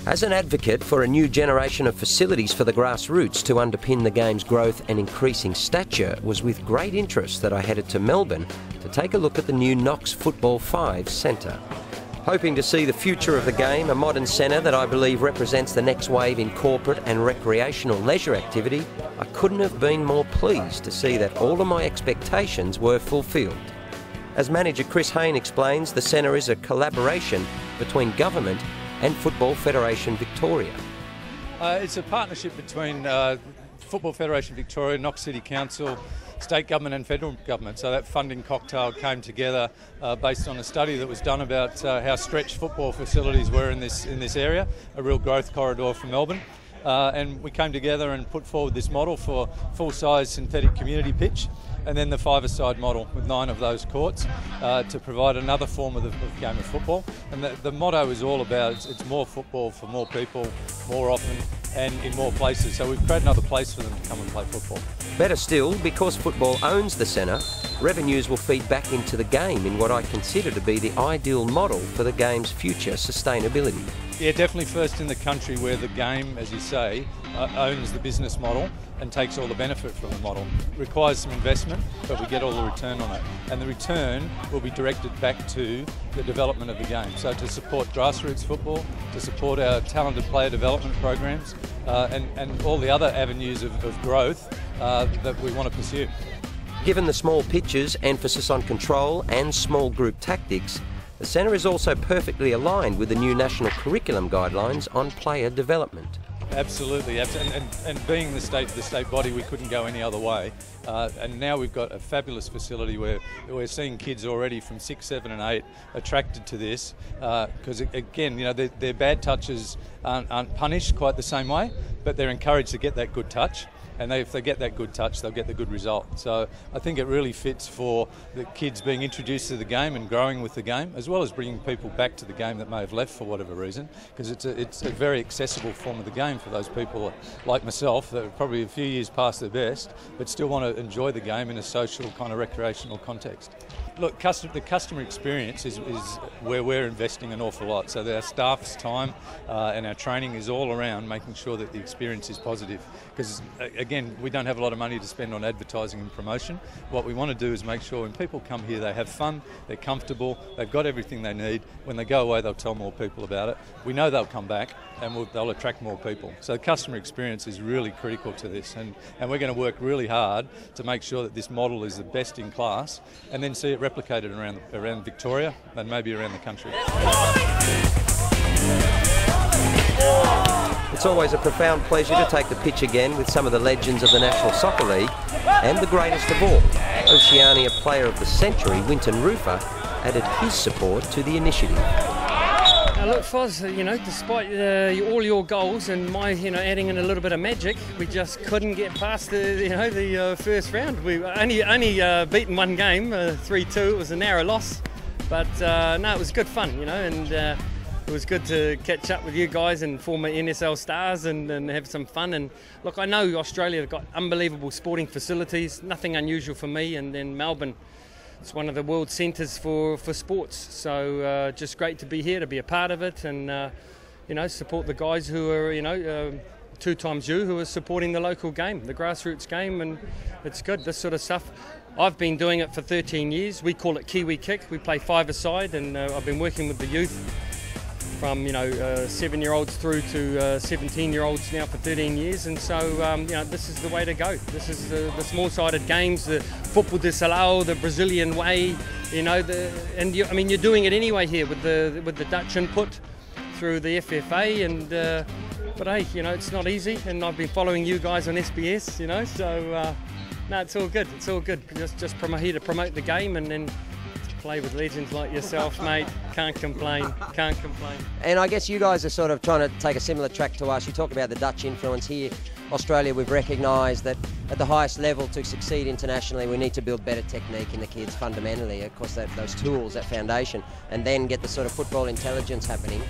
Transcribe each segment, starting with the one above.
As an advocate for a new generation of facilities for the grassroots to underpin the game's growth and increasing stature, it was with great interest that I headed to Melbourne to take a look at the new Knox Football 5 Centre. Hoping to see the future of the game, a modern centre that I believe represents the next wave in corporate and recreational leisure activity, I couldn't have been more pleased to see that all of my expectations were fulfilled. As manager Chris Hayne explains, the centre is a collaboration between government and Football Federation Victoria. It's a partnership between Football Federation Victoria, Knox City Council, state government and federal government. So that funding cocktail came together based on a study that was done about how stretched football facilities were in this area, a real growth corridor for Melbourne. And we came together and put forward this model for full-size synthetic community pitch, and then the five-a-side model with 9 of those courts to provide another form of the game of football. And the motto is all about it's more football for more people, more often, and in more places. So we've created another place for them to come and play football. Better still, because football owns the centre, revenues will feed back into the game in what I consider to be the ideal model for the game's future sustainability. Yeah, definitely first in the country where the game, as you say, owns the business model and takes all the benefit from the model. It requires some investment, but we get all the return on it. And the return will be directed back to the development of the game. So to support grassroots football, to support our talented player development programs, and all the other avenues of growth that we want to pursue. Given the small pitches, emphasis on control and small group tactics, the centre is also perfectly aligned with the new national curriculum guidelines on player development. Absolutely, and being the state body, we couldn't go any other way. And now we've got a fabulous facility where we're seeing kids already from 6, 7 and 8 attracted to this, because again, you know, their bad touches aren't punished quite the same way, but they're encouraged to get that good touch. And if they get that good touch, they'll get the good result. So I think it really fits for the kids being introduced to the game and growing with the game, as well as bringing people back to the game that may have left for whatever reason, because it's a very accessible form of the game for those people like myself that are probably a few years past their best, but still want to enjoy the game in a social kind of recreational context. Look, the customer experience is where we're investing an awful lot. So our staff's time and our training is all around making sure that the experience is positive. Because again, we don't have a lot of money to spend on advertising and promotion. What we want to do is make sure when people come here, they have fun, they're comfortable, they've got everything they need. When they go away, they'll tell more people about it. We know they'll come back and they'll attract more people. So the customer experience is really critical to this, and we're going to work really hard to make sure that this model is the best in class, and then see it replicated around Victoria and maybe around the country. It's always a profound pleasure to take the pitch again with some of the legends of the National Soccer League, and the greatest of all, Oceania Player of the Century, Winton Rufer, added his support to the initiative. Look, Foz, you know, despite all your goals and my, adding in a little bit of magic, we just couldn't get past the first round. We only beaten one game, 3-2. It was a narrow loss, but no, it was good fun, and it was good to catch up with you guys and former NSL stars and have some fun. And look, I know Australia have got unbelievable sporting facilities, nothing unusual for me, and then Melbourne. It's one of the world centres for sports, so just great to be here, to be a part of it, and support the guys who are 2 times you, who are supporting the local game, the grassroots game, and it's good, this sort of stuff. I've been doing it for 13 years. We call it Kiwi Kick. We play 5-a-side, and I've been working with the youth from 7-year-olds through to 17-year-olds now for 13 years, and so this is the way to go. This is the small-sided games, the football de salão, the Brazilian way, you're doing it anyway here with the Dutch input through the FFA, and but hey, it's not easy, and I've been following you guys on SBS, so no, it's all good. It's all good. Just here to promote the game, and then play with legends like yourself, mate. Can't complain, can't complain. And I guess you guys are sort of trying to take a similar track to us. You talk about the Dutch influence here. Australia, we've recognised that at the highest level to succeed internationally, we need to build better technique in the kids fundamentally. Of course, those tools, that foundation, and then get the sort of football intelligence happening.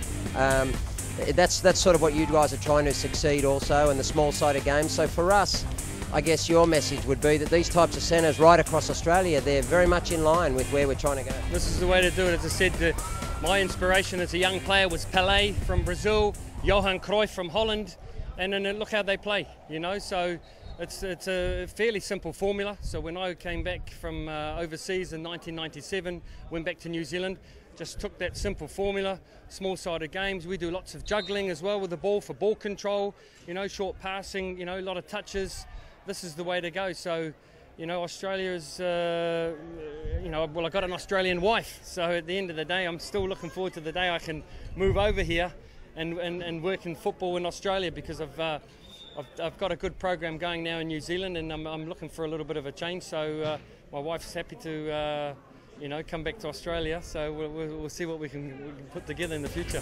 That's sort of what you guys are trying to succeed also, in the small-sided games. So for us, I guess your message would be that these types of centres right across Australia, they're very much in line with where we're trying to go. This is the way to do it. As I said, my inspiration as a young player was Pelé from Brazil, Johan Cruyff from Holland, and then look how they play, you know. So it's a fairly simple formula. So when I came back from overseas in 1997, went back to New Zealand, just took that simple formula, small-sided games. We do lots of juggling as well with the ball for ball control, you know, short passing, you know, a lot of touches. This is the way to go. So, you know, Australia is, you know, well, I got an Australian wife. So at the end of the day, I'm still looking forward to the day I can move over here and work in football in Australia, because I've got a good program going now in New Zealand, and I'm looking for a little bit of a change. So my wife's happy to, you know, come back to Australia. So we'll see what we can put together in the future.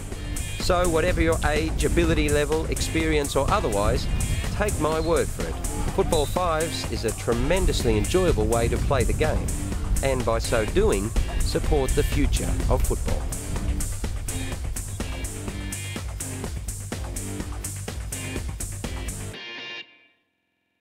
So whatever your age, ability level, experience or otherwise, take my word for it. Football Fives is a tremendously enjoyable way to play the game, and by so doing, support the future of football.